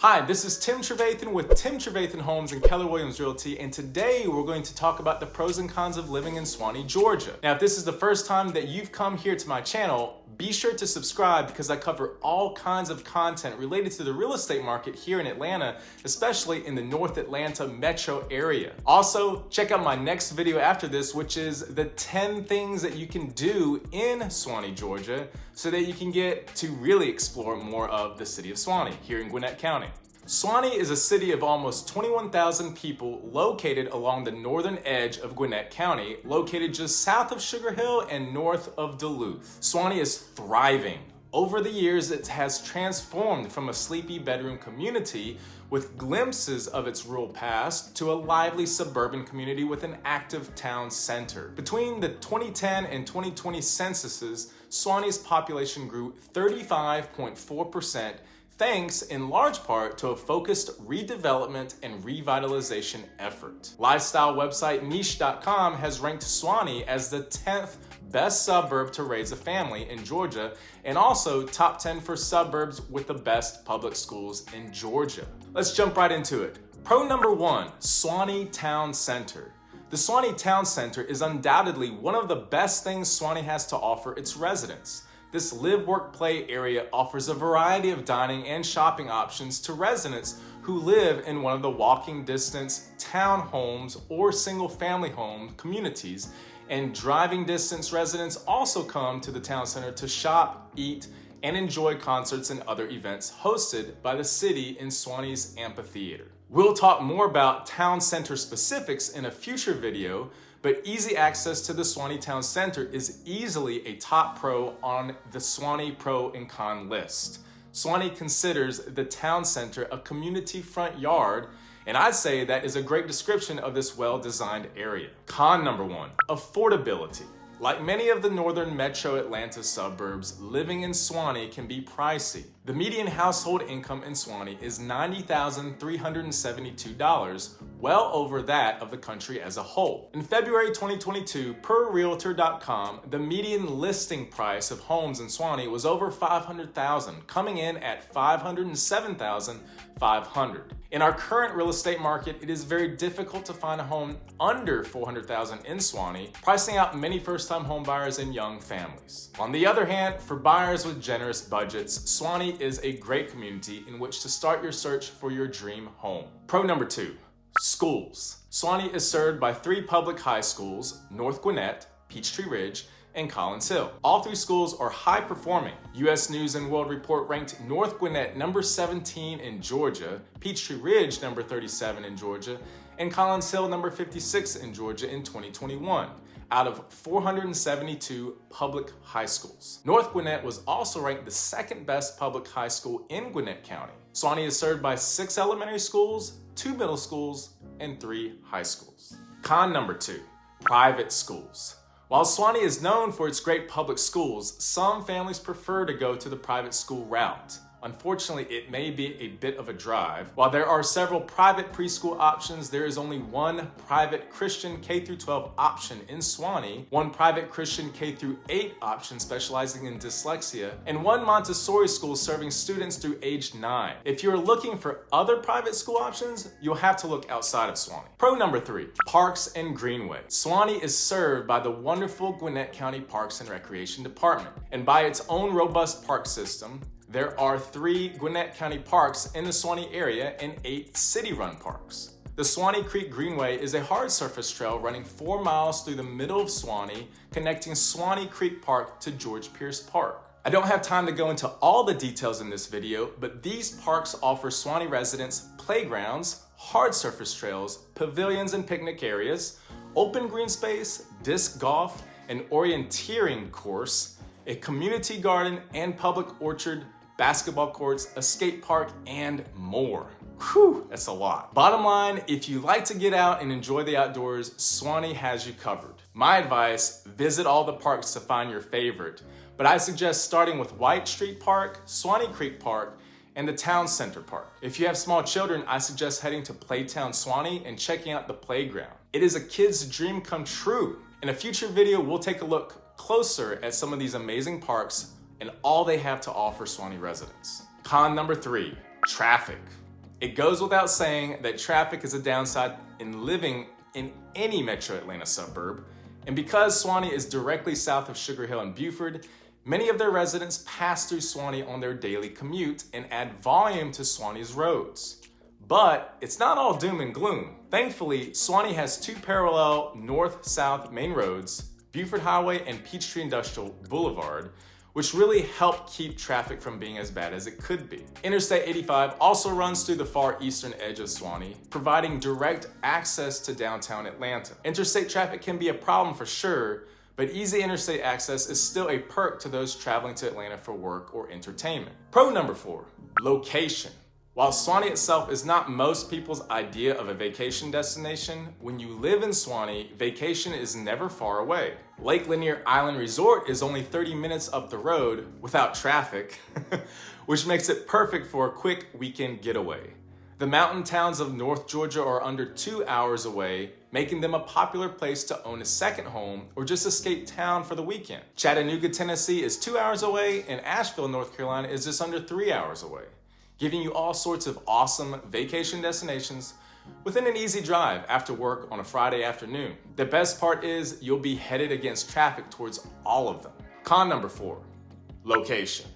Hi, this is Tim Trevathan with Tim Trevathan Homes and Keller Williams Realty, and today we're going to talk about the pros and cons of living in Suwanee, Georgia. Now, if this is the first time that you've come here to my channel, be sure to subscribe because I cover all kinds of content related to the real estate market here in Atlanta, especially in the North Atlanta metro area. Also, check out my next video after this, which is the 10 things that you can do in Suwanee, Georgia, so that you can get to really explore more of the city of Suwanee here in Gwinnett County. Suwanee is a city of almost 21,000 people located along the northern edge of Gwinnett County, located just south of Sugar Hill and north of Duluth. Suwanee is thriving. Over the years, it has transformed from a sleepy bedroom community with glimpses of its rural past to a lively suburban community with an active town center. Between the 2010 and 2020 censuses, Suwanee's population grew 35.4%, thanks in large part to a focused redevelopment and revitalization effort. Lifestyle website niche.com has ranked Suwanee as the 10th best suburb to raise a family in Georgia, and also top 10 for suburbs with the best public schools in Georgia. Let's jump right into it. Pro number 1, Suwanee Town Center. The Suwanee Town Center is undoubtedly one of the best things Suwanee has to offer its residents. This live, work, play area offers a variety of dining and shopping options to residents who live in one of the walking distance townhomes or single family home communities, and driving distance residents also come to the town center to shop, eat, and enjoy concerts and other events hosted by the city in Suwanee's amphitheater. We'll talk more about town center specifics in a future video, but easy access to the Suwanee Town Center is easily a top pro on the Suwanee pro and con list. Suwanee considers the town center a community front yard, and I'd say that is a great description of this well-designed area. Con number 1, affordability. Like many of the northern metro Atlanta suburbs, living in Suwanee can be pricey. The median household income in Suwanee is $90,372, well over that of the country as a whole. In February 2022, per Realtor.com, the median listing price of homes in Suwanee was over $500,000, coming in at $507,500. In our current real estate market, it is very difficult to find a home under $400,000 in Suwanee, pricing out many first-time home buyers and young families. On the other hand, for buyers with generous budgets, Suwanee is a great community in which to start your search for your dream home. Pro number 2, schools. Suwanee is served by 3 public high schools: North Gwinnett, Peachtree Ridge, and Collins Hill. All 3 schools are high performing. US News and World Report ranked North Gwinnett number 17 in Georgia, Peachtree Ridge number 37 in Georgia, and Collins Hill number 56 in Georgia in 2021, out of 472 public high schools. North Gwinnett was also ranked the 2nd best public high school in Gwinnett County. Suwanee is served by 6 elementary schools, 2 middle schools, and 3 high schools. Con number 2, private schools. While Suwanee is known for its great public schools, some families prefer to go to the private school route. Unfortunately, it may be a bit of a drive. While there are several private preschool options, there is only one private Christian K-12 option in Suwanee, one private Christian K-8 option specializing in dyslexia, and one Montessori school serving students through age 9. If you're looking for other private school options, you'll have to look outside of Suwanee. Pro number 3, parks and Greenway. Suwanee is served by the wonderful Gwinnett County Parks and Recreation Department, and by its own robust park system, there are 3 Gwinnett County parks in the Suwanee area and 8 city-run parks. The Suwanee Creek Greenway is a hard surface trail running 4 miles through the middle of Suwanee, connecting Suwanee Creek Park to George Pierce Park. I don't have time to go into all the details in this video, but these parks offer Suwanee residents playgrounds, hard surface trails, pavilions and picnic areas, open green space, disc golf, an orienteering course, a community garden and public orchard, basketball courts, a skate park, and more. Whew, that's a lot. Bottom line, if you like to get out and enjoy the outdoors, Suwanee has you covered. My advice, visit all the parks to find your favorite, but I suggest starting with White Street Park, Suwanee Creek Park, and the Town Center Park. If you have small children, I suggest heading to Playtown Suwanee and checking out the playground. It is a kid's dream come true. In a future video, we'll take a look closer at some of these amazing parks and all they have to offer Suwanee residents. Con number 3, traffic. It goes without saying that traffic is a downside in living in any metro Atlanta suburb, and because Suwanee is directly south of Sugar Hill and Buford, many of their residents pass through Suwanee on their daily commute and add volume to Suwanee's roads. But it's not all doom and gloom. Thankfully, Suwanee has two parallel north-south main roads, Buford Highway and Peachtree Industrial Boulevard, which really help keep traffic from being as bad as it could be. Interstate 85 also runs through the far eastern edge of Suwanee, providing direct access to downtown Atlanta. Interstate traffic can be a problem for sure, but easy interstate access is still a perk to those traveling to Atlanta for work or entertainment. Pro number 4, location. While Suwanee itself is not most people's idea of a vacation destination, when you live in Suwanee, vacation is never far away. Lake Lanier Island Resort is only 30 minutes up the road without traffic, which makes it perfect for a quick weekend getaway. The mountain towns of North Georgia are under 2 hours away, making them a popular place to own a second home or just escape town for the weekend. Chattanooga, Tennessee is 2 hours away, and Asheville, North Carolina is just under 3 hours away, giving you all sorts of awesome vacation destinations within an easy drive after work on a Friday afternoon. The best part is you'll be headed against traffic towards all of them. Con number 4, location.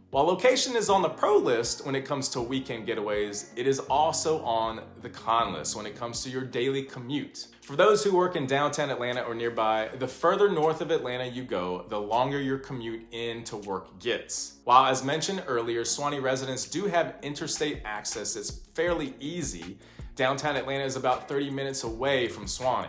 While location is on the pro list when it comes to weekend getaways, it is also on the con list when it comes to your daily commute. For those who work in downtown Atlanta or nearby, the further north of Atlanta you go, the longer your commute in to work gets. While as mentioned earlier, Suwanee residents do have interstate access that's fairly easy, downtown Atlanta is about 30 minutes away from Suwanee.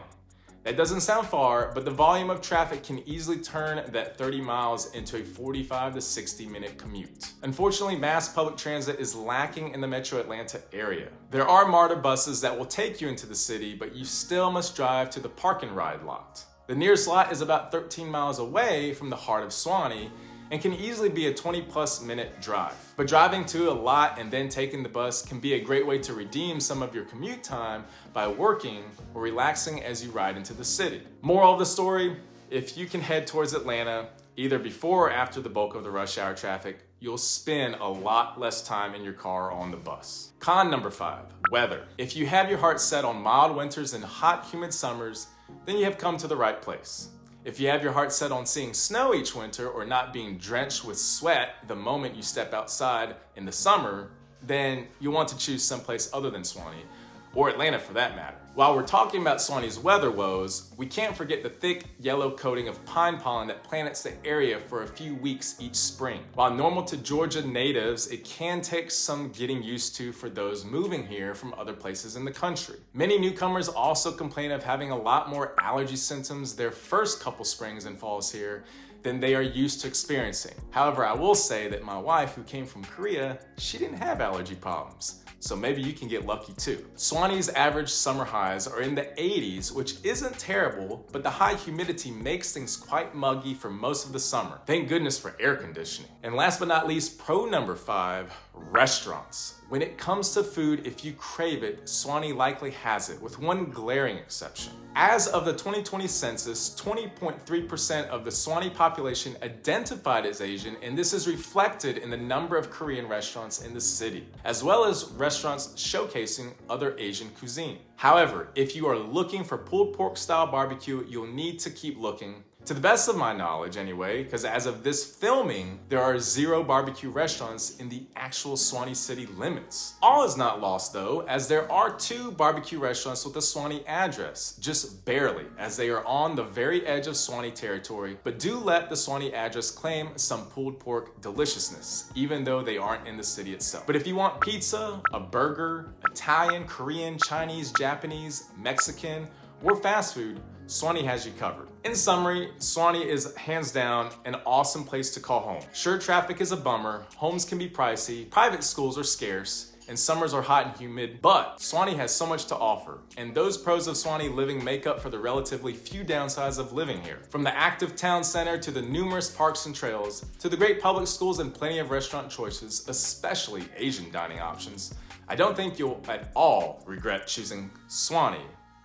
That doesn't sound far, but the volume of traffic can easily turn that 30 miles into a 45 to 60 minute commute. Unfortunately, mass public transit is lacking in the metro Atlanta area. There are MARTA buses that will take you into the city, but you still must drive to the park and ride lot. The nearest lot is about 13 miles away from the heart of Suwanee and can easily be a 20+ minute drive. But driving to a lot and then taking the bus can be a great way to redeem some of your commute time by working or relaxing as you ride into the city. Moral of the story, if you can head towards Atlanta, either before or after the bulk of the rush hour traffic, you'll spend a lot less time in your car or on the bus. Con number 5, weather. If you have your heart set on mild winters and hot, humid summers, then you have come to the right place. If you have your heart set on seeing snow each winter or not being drenched with sweat the moment you step outside in the summer, then you'll want to choose someplace other than Suwanee, or Atlanta for that matter. While we're talking about Suwanee's weather woes, we can't forget the thick yellow coating of pine pollen that planets the area for a few weeks each spring. While normal to Georgia natives, it can take some getting used to for those moving here from other places in the country. Many newcomers also complain of having a lot more allergy symptoms their first couple springs and falls here than they are used to experiencing. However, I will say that my wife, who came from Korea, she didn't have allergy problems. So maybe you can get lucky too. Suwanee's average summer highs are in the 80s, which isn't terrible, but the high humidity makes things quite muggy for most of the summer. Thank goodness for air conditioning. And last but not least, pro number 5, restaurants. When it comes to food, if you crave it, Suwanee likely has it, with one glaring exception. As of the 2020 census, 20.3% of the Suwanee population identified as Asian, and this is reflected in the number of Korean restaurants in the city, as well as restaurants showcasing other Asian cuisine. However, if you are looking for pulled pork style barbecue, you'll need to keep looking. To the best of my knowledge anyway, because as of this filming, there are 0 barbecue restaurants in the actual Suwanee city limits. All is not lost though, as there are 2 barbecue restaurants with a Suwanee address, just barely, as they are on the very edge of Suwanee territory, but do let the Suwanee address claim some pulled pork deliciousness, even though they aren't in the city itself. But if you want pizza, a burger, Italian, Korean, Chinese, Japanese, Mexican, or fast food, Suwanee has you covered. In summary, Suwanee is hands down an awesome place to call home. Sure, traffic is a bummer, homes can be pricey, private schools are scarce, and summers are hot and humid, but Suwanee has so much to offer, and those pros of Suwanee living make up for the relatively few downsides of living here. From the active town center to the numerous parks and trails, to the great public schools and plenty of restaurant choices, especially Asian dining options, I don't think you'll at all regret choosing Suwanee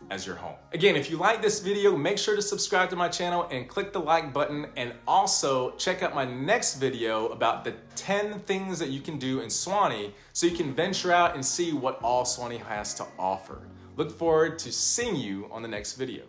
as your home. Again, if you like this video, make sure to subscribe to my channel and click the like button, and also check out my next video about the 10 things that you can do in Suwanee so you can venture out and see what all Suwanee has to offer. Look forward to seeing you on the next video.